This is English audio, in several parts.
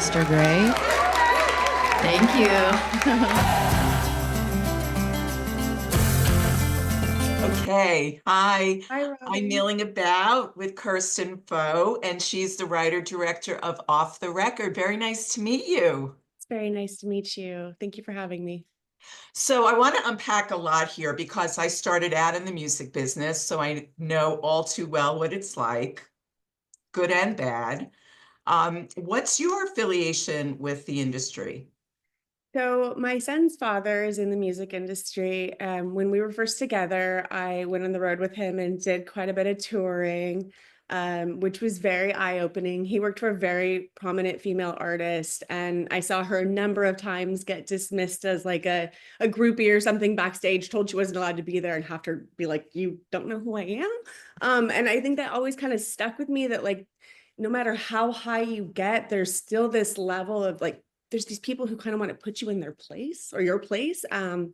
Mr. Gray. Thank you. Okay, hi. Hi, I'm Robin. milling about with Kirsten Foe, and she's the writer-director of Off the Record. Very nice to meet you. It's very nice to meet you. Thank you for having me. So I want to unpack a lot here because I started out in the music business, so I know all too well what it's like, good and bad. What's your affiliation with the industry? So my son's father is in the music industry. When we were first together, I went on the road with him and did quite a bit of touring, which was very eye-opening. He worked for a very prominent female artist, and I saw her a number of times get dismissed as like a groupie or something backstage, told she wasn't allowed to be there and have to be like, you don't know who I am? And I think that always kind of stuck with me that like, no matter how high you get, there's still this level of like, there's these people who kind of want to put you in their place or your place. I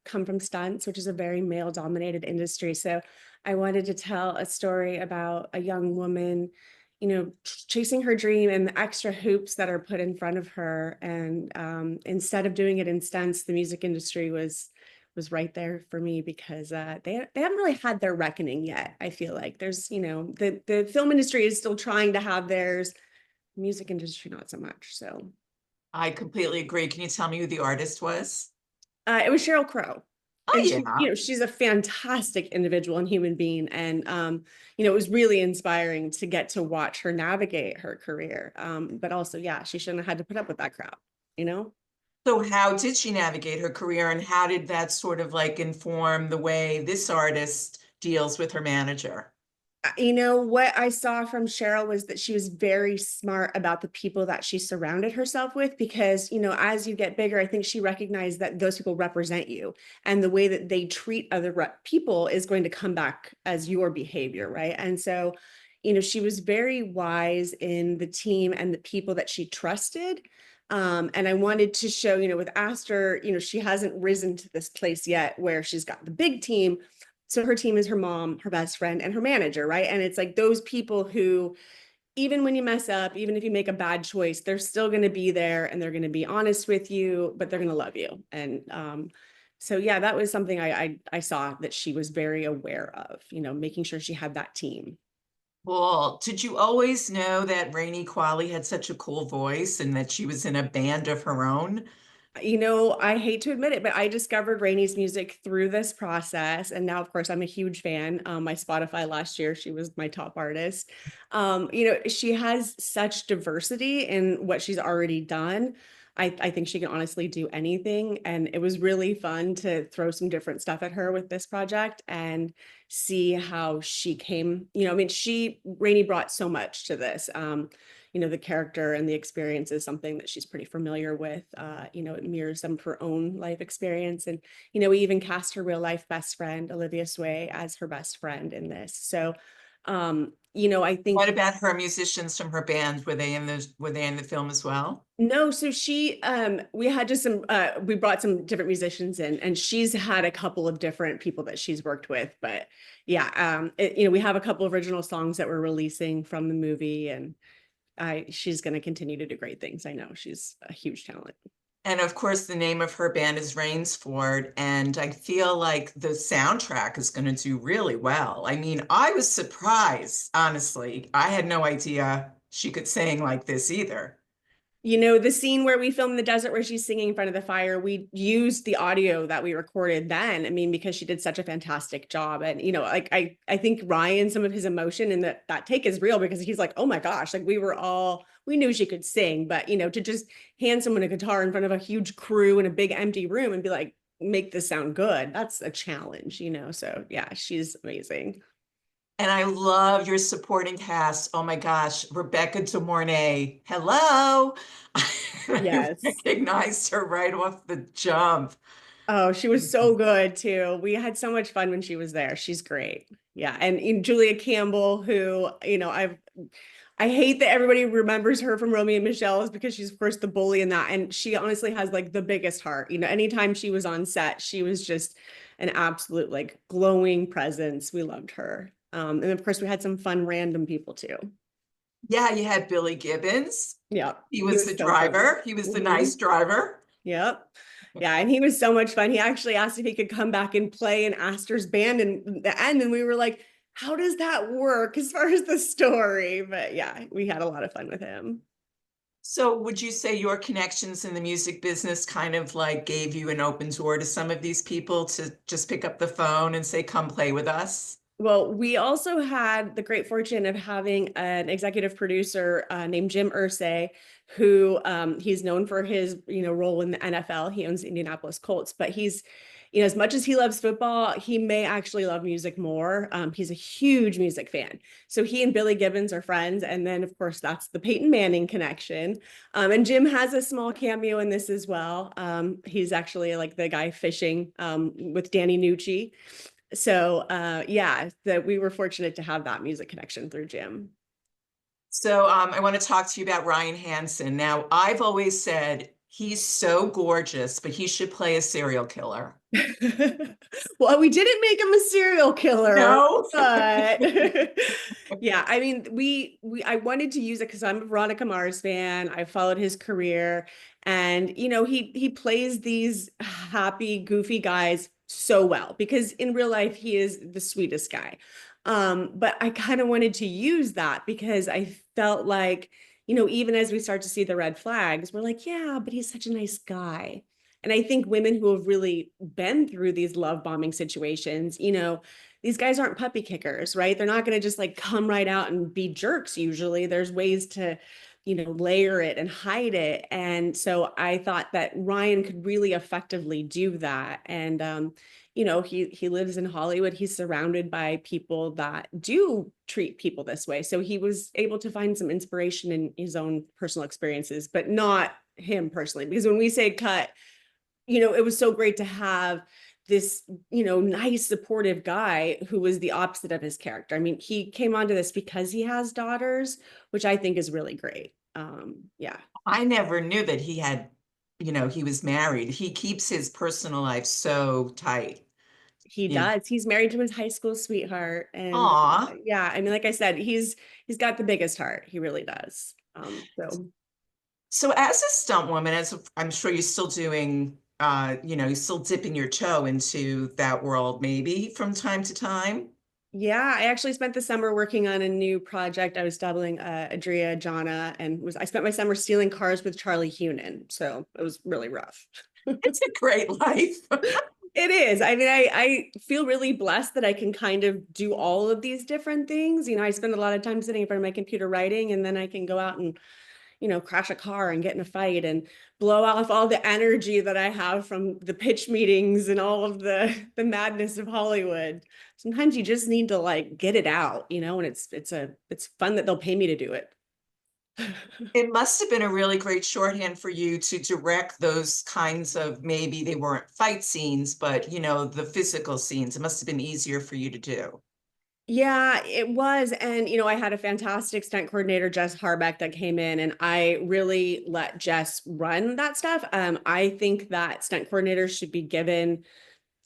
come from stunts, which is a very male dominated industry. So I wanted to tell a story about a young woman, chasing her dream and the extra hoops that are put in front of her. And instead of doing it in stunts, the music industry was right there for me because they haven't really had their reckoning yet. I feel like there's, the film industry is still trying to have theirs, music industry not so much. So I completely agree. Can you tell me who the artist was? it was Sheryl Crow. Oh, And yeah. she's a fantastic individual and human being. And it was really inspiring to get to watch her navigate her career. But also, yeah, she shouldn't have had to put up with that crap, you know? So how did she navigate her career, and how did that sort of like inform the way this artist deals with her manager? What I saw from Sheryl was that she was very smart about the people that she surrounded herself with, because, as you get bigger, I think she recognized that those people represent you, and the way that they treat other people is going to come back as your behavior, right? And so, she was very wise in the team and the people that she trusted. And I wanted to show, with Aster, she hasn't risen to this place yet where she's got the big team. So her team is her mom, her best friend, and her manager, right? And it's like those people who, even when you mess up, even if you make a bad choice, they're still going to be there and they're going to be honest with you, but they're going to love you. And so yeah, that was something I saw that she was very aware of, making sure she had that team. Well, did you always know that Rainey Qualley had such a cool voice and that she was in a band of her own? I hate to admit it, but I discovered Rainey's music through this process. And now, of course, I'm a huge fan. My Spotify last year, she was my top artist. She has such diversity in what she's already done. I think she can honestly do anything. And it was really fun to throw some different stuff at her with this project and see how she came. Rainey brought so much to this. The character and the experience is something that she's pretty familiar with. It mirrors some of her own life experience. And, we even cast her real life best friend, Olivia Sway, as her best friend in this. So, I think. What about her musicians from her band? Were they in the film as well? No, so we had just we brought some different musicians in, and she's had a couple of different people that she's worked with. But yeah, we have a couple of original songs that we're releasing from the movie, and she's going to continue to do great things. I know she's a huge talent. And of course, the name of her band is Rainsford, and I feel like the soundtrack is going to do really well. I mean, I was surprised, honestly. I had no idea she could sing like this either. The scene where we filmed the desert where she's singing in front of the fire, we used the audio that we recorded then. I mean, because she did such a fantastic job. And, like I think Ryan, some of his emotion in that take is real, because he's like, oh my gosh, like we knew she could sing, but, to just hand someone a guitar in front of a huge crew in a big empty room and be like, make this sound good. That's a challenge, So yeah, she's amazing. And I love your supporting cast. Oh my gosh, Rebecca De Mornay. Hello. I Yes. recognized her right off the jump. Oh, she was so good too. We had so much fun when she was there. She's great. Yeah. And Julia Campbell, who, I hate that everybody remembers her from Romeo and Michelle, is because she's of course the bully in that. And she honestly has like the biggest heart. Anytime she was on set, she was just an absolute like glowing presence. We loved her. And of course we had some fun random people too. Yeah, you had Billy Gibbons. Yeah, He he was the was so fun. driver. He was the Mhm. nice driver. Yep. Yeah, and he was so much fun. He actually asked if he could come back and play in Astor's band in the end, and we were like, how does that work as far as the story? But yeah, we had a lot of fun with him. So would you say your connections in the music business kind of like gave you an open door to some of these people to just pick up the phone and say, come play with us? Well, we also had the great fortune of having an executive producer named Jim Irsay, who he's known for his role in the NFL. He owns the Indianapolis Colts, but he's as much as he loves football, he may actually love music more. He's a huge music fan, so he and Billy Gibbons are friends, and then of course that's the Peyton Manning connection. And Jim has a small cameo in this as well. He's actually like the guy fishing with Danny Nucci. So yeah, that we were fortunate to have that music connection through Jim. So I want to talk to you about Ryan Hansen. Now, I've always said he's so gorgeous, but he should play a serial killer. Well, we didn't make him a serial killer, No? but yeah, I mean, I wanted to use it because I'm a Veronica Mars fan. I followed his career, and he plays these happy, goofy guys so well because in real life he is the sweetest guy. But I kind of wanted to use that because I felt like, even as we start to see the red flags, we're like, yeah, but he's such a nice guy. And I think women who have really been through these love bombing situations, these guys aren't puppy kickers, right? They're not going to just like come right out and be jerks. Usually there's ways to, layer it and hide it. And so I thought that Ryan could really effectively do that. And, he lives in Hollywood. He's surrounded by people that do treat people this way. So he was able to find some inspiration in his own personal experiences, but not him personally. Because when we say cut, it was so great to have this, nice, supportive guy who was the opposite of his character. I mean, he came onto this because he has daughters, which I think is really great. Yeah. I never knew that he had, he was married. He keeps his personal life so tight. He You know. does. He's married to his high school sweetheart. And Aw. yeah, I mean, like I said, he's got the biggest heart. He really does. So as a stunt woman, I'm sure you're still doing, you're still dipping your toe into that world, maybe from time to time. Yeah, I actually spent the summer working on a new project. I was doubling Adria Jana, and I spent my summer stealing cars with Charlie Hunnam. So it was really rough. It's a great life. It is. I mean, I feel really blessed that I can kind of do all of these different things. I spend a lot of time sitting in front of my computer writing, and then I can go out and crash a car and get in a fight and blow off all the energy that I have from the pitch meetings and all of the madness of Hollywood. Sometimes you just need to like get it out, and it's fun that they'll pay me to do it. It must have been a really great shorthand for you to direct those kinds of, maybe they weren't fight scenes, but the physical scenes. It must have been easier for you to do. Yeah, it was. And, I had a fantastic stunt coordinator, Jess Harbeck, that came in, and I really let Jess run that stuff. I think that stunt coordinators should be given,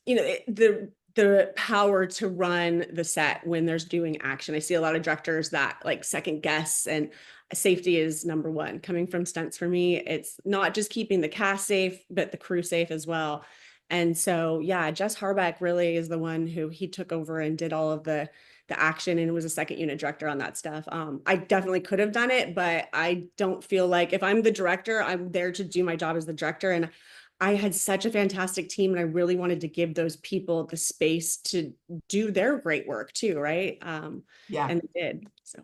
the power to run the set when there's doing action. I see a lot of directors that like second guess, and safety is number one. Coming from stunts, for me, it's not just keeping the cast safe, but the crew safe as well. And so, yeah, Jess Harbeck really is the one who he took over and did all of the action and was a second unit director on that stuff. I definitely could have done it, but I don't feel like if I'm the director, I'm there to do my job as the director. And I had such a fantastic team, and I really wanted to give those people the space to do their great work too, right? Yeah. And they did. So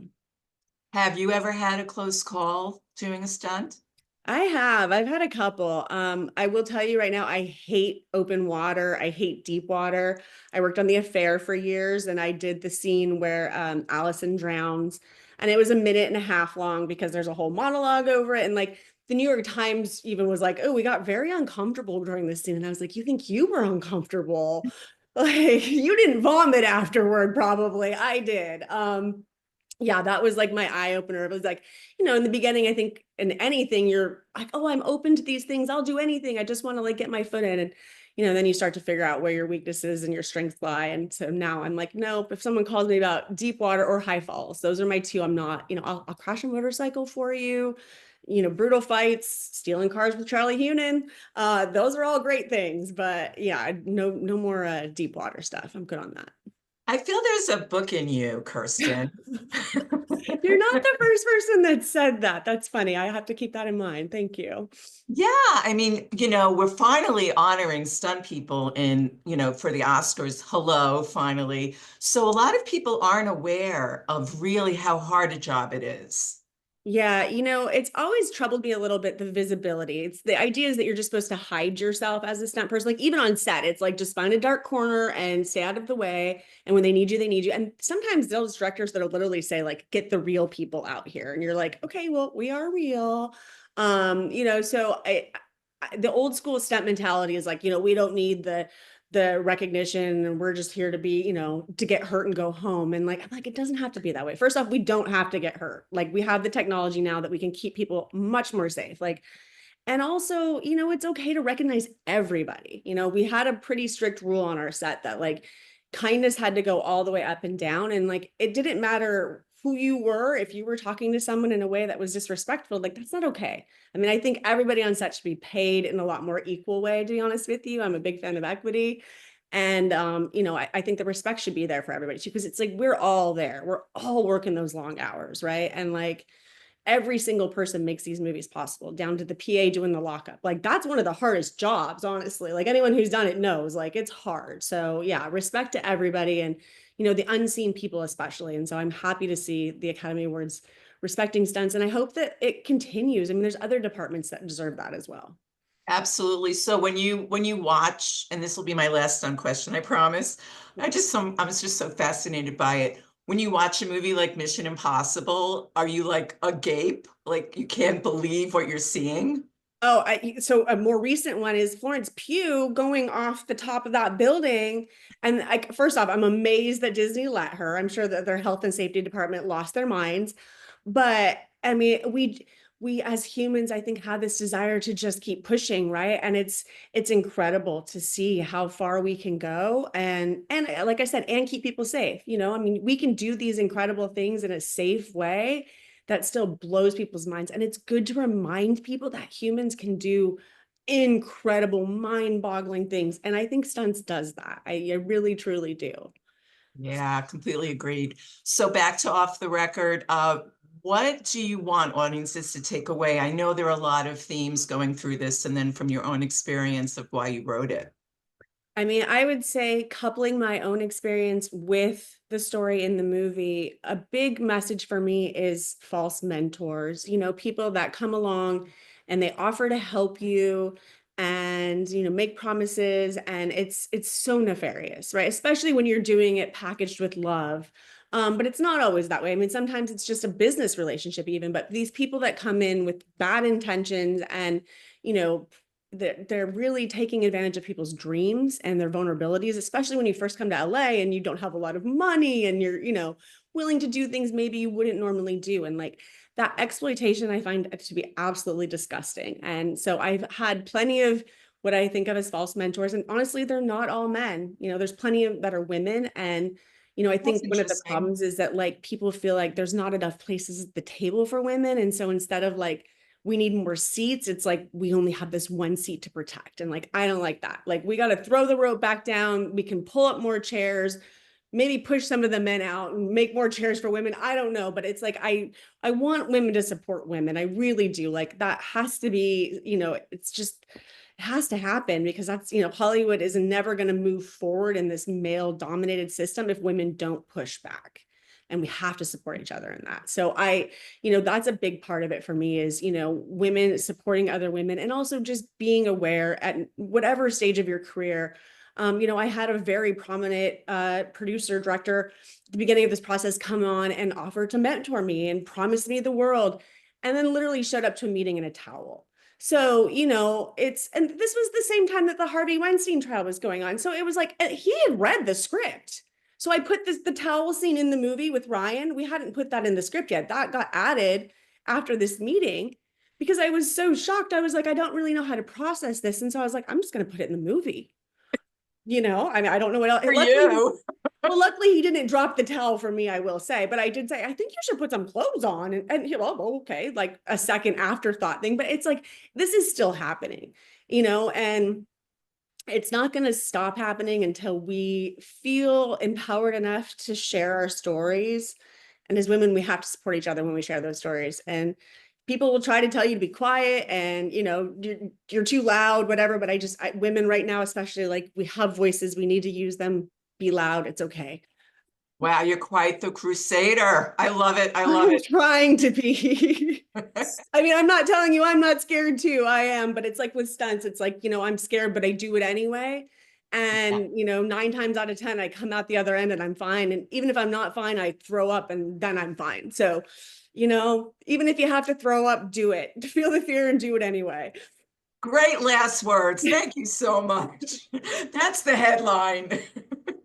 Have you ever had a close call doing a stunt? I've had a couple. I will tell you right now, I hate open water. I hate deep water. I worked on The Affair for years, and I did the scene where Allison drowns, and it was a minute and a half long because there's a whole monologue over it. And like the New York Times even was like, oh, we got very uncomfortable during this scene. And I was like, you think you were uncomfortable? Like you didn't vomit afterward, probably. I did. Yeah, that was like my eye opener. It was like, in the beginning, I think in anything, you're like, oh, I'm open to these things. I'll do anything. I just want to like get my foot in. And, then you start to figure out where your weaknesses and your strengths lie. And so now I'm like, nope, if someone calls me about deep water or high falls, those are my two. I'm not, I'll crash a motorcycle for you, brutal fights, stealing cars with Charlie Hunnam. Those are all great things, but yeah, no more deep water stuff. I'm good on that. I feel there's a book in you, Kirsten. You're not the first person that said that. That's funny. I have to keep that in mind. Thank you. Yeah, I mean, we're finally honoring stunt people for the Oscars. Hello, finally. So a lot of people aren't aware of really how hard a job it is. Yeah, it's always troubled me a little bit, the visibility. It's the idea is that you're just supposed to hide yourself as a stunt person. Like even on set, it's like just find a dark corner and stay out of the way. And when they need you, they need you. And sometimes those directors that'll literally say, like, get the real people out here. And you're like, okay, well, we are real. So the old school stunt mentality is like, we don't need the recognition and we're just here to be, to get hurt and go home. And I'm like, it doesn't have to be that way. First off, we don't have to get hurt. Like we have the technology now that we can keep people much more safe. And also, it's okay to recognize everybody. We had a pretty strict rule on our set that kindness had to go all the way up and down. And it didn't matter who you were. If you were talking to someone in a way that was disrespectful, that's not okay. I mean, I think everybody on set should be paid in a lot more equal way, to be honest with you. I'm a big fan of equity. And, I think the respect should be there for everybody too, because it's we're all there. We're all working those long hours, right? And every single person makes these movies possible, down to the PA doing the lockup. That's one of the hardest jobs, honestly. Anyone who's done it knows, it's hard. So yeah, respect to everybody and, the unseen people especially. And so I'm happy to see the Academy Awards respecting stunts. And I hope that it continues. I mean, there's other departments that deserve that as well. Absolutely. So when you watch, and this will be my last stunt question, I promise. I was just so fascinated by it. When you watch a movie like Mission Impossible, are you agape? Like you can't believe what you're seeing? Oh, so a more recent one is Florence Pugh going off the top of that building. And first off, I'm amazed that Disney let her. I'm sure that their health and safety department lost their minds. But I mean, we as humans, I think, have this desire to just keep pushing, right? And it's incredible to see how far we can go. And like I said, and keep people safe. I mean, we can do these incredible things in a safe way that still blows people's minds. And it's good to remind people that humans can do incredible, mind-boggling things. And I think stunts does that. I really, truly do. Yeah, completely agreed. So back to Off the Record, what do you want audiences to take away? I know there are a lot of themes going through this, and then from your own experience of why you wrote it. I mean, I would say coupling my own experience with the story in the movie, a big message for me is false mentors, people that come along and they offer to help you and, make promises. And it's so nefarious, right? Especially when you're doing it packaged with love. But it's not always that way. I mean, sometimes it's just a business relationship even, but these people that come in with bad intentions and, they're really taking advantage of people's dreams and their vulnerabilities, especially when you first come to LA and you don't have a lot of money and you're, willing to do things maybe you wouldn't normally do. And that exploitation, I find it to be absolutely disgusting. And so I've had plenty of what I think of as false mentors. And honestly, they're not all men. There's plenty of that are women. And, I think one of the problems is that people feel like there's not enough places at the table for women. And so instead of we need more seats, it's we only have this one seat to protect. And I don't like that. We got to throw the rope back down. We can pull up more chairs, maybe push some of the men out and make more chairs for women. I don't know, but it's I want women to support women. I really do. That has to be, it's just, it has to happen because that's, Hollywood is never going to move forward in this male dominated system if women don't push back. And we have to support each other in that. So that's a big part of it for me is, women supporting other women and also just being aware at whatever stage of your career. I had a very prominent producer director at the beginning of this process come on and offer to mentor me and promise me the world, and then literally showed up to a meeting in a towel. So, and this was the same time that the Harvey Weinstein trial was going on. So it was he had read the script. So I put the towel scene in the movie with Ryan. We hadn't put that in the script yet. That got added after this meeting because I was so shocked. I was I don't really know how to process this. And so I was I'm just going to put it in the movie. I mean, I don't know what else. For Luckily, you. well, luckily he didn't drop the towel for me, I will say, but I did say, I think you should put some clothes on. And he, oh, okay, like a second afterthought thing. But it's like, this is still happening, and it's not going to stop happening until we feel empowered enough to share our stories. And as women, we have to support each other when we share those stories. And people will try to tell you to be quiet and, you're too loud, whatever. But women right now, especially, like, we have voices, we need to use them. Be loud. It's okay. Wow, you're quite the crusader. I love it. I love I'm it. trying to be. I mean, I'm not telling you I'm not scared too. I am, but it's like with stunts, it's like, I'm scared, but I do it anyway. And, 9 times out of 10, I come out the other end and I'm fine. And even if I'm not fine, I throw up and then I'm fine. So, even if you have to throw up, do it. Feel the fear and do it anyway. Great last words. Thank you so much. That's the headline.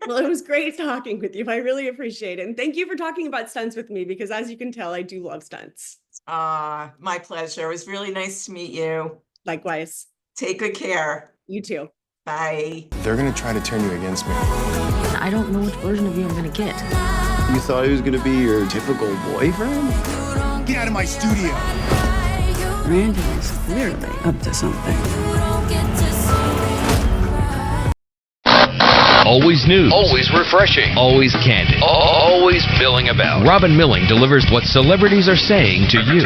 Well, it was great talking with you. I really appreciate it. And thank you for talking about stunts with me, because as you can tell, I do love stunts. My pleasure. It was really nice to meet you. Likewise. Take good care. You too. Bye. They're gonna try to turn you against me. I don't know which version of you I'm gonna get. You thought he was gonna be your typical boyfriend? Get out of my studio! Randy is clearly up to something. Always news. Always refreshing. Always candid. Always milling about. Robin Milling delivers what celebrities are saying to you.